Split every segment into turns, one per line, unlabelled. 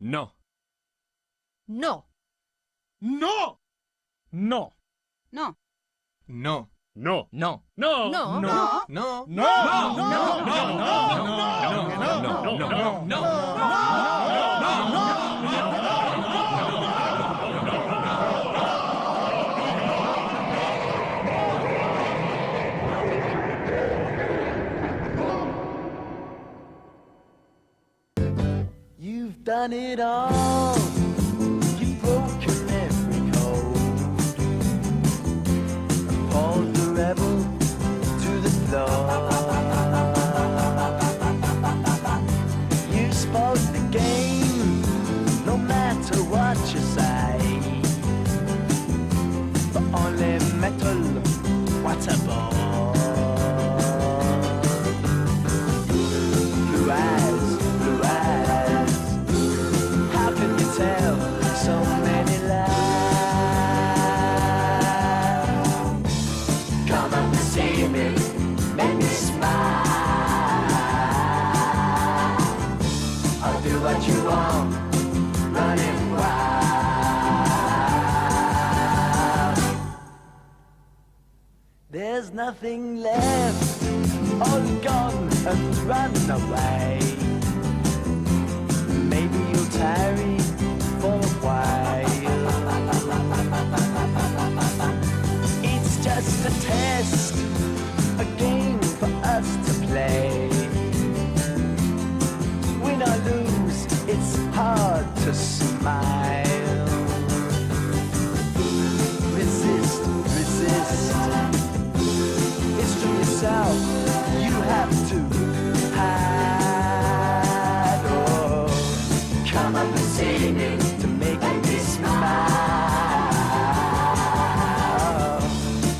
No.
No.
No.
No.
No.
No.
No.
No.
No.
No.
No.
No.
No.
No.
You've done it all. You've broken every code and pulled the rebel to the floor. You spoke the game, no matter what you say. But only metal, what a bore. Blue eyes, blue eyes. How can you tell so many lies? Come up and see me, make me smile. I'll do what you want, running wild. There's nothing left, all gone and run away. Maybe you'll tarry for a while. It's just a test, a game for us to play. Win or lose, it's hard to smile. Resist, resist. It's to yourself, you have to hide. Oh, come up and see me to make me smile.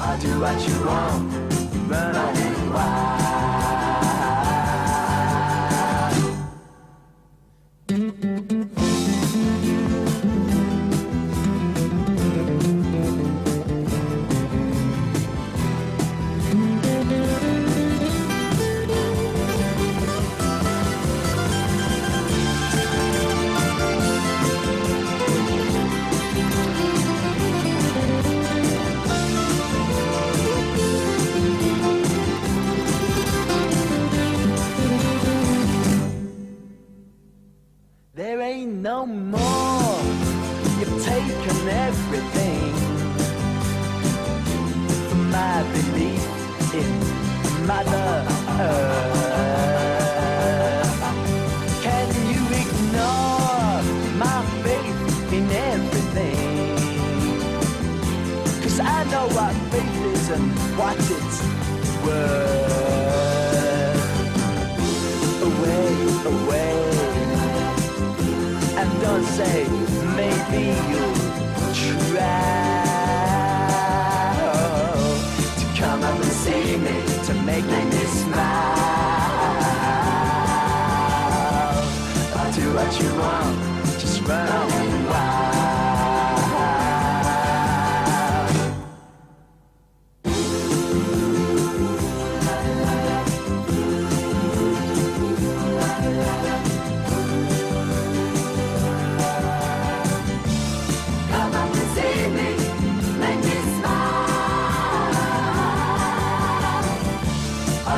I'll do what you want, run running wild. There ain't no more. You've taken everything from my belief in Mother Earth. Can you ignore my faith in everything? 'Cause I know what faith is and what it's worth. Away, away. And don't say, maybe you'll try to come up and see me, to make me smile. I'll do what you want, just run wild.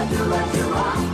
Do what you want.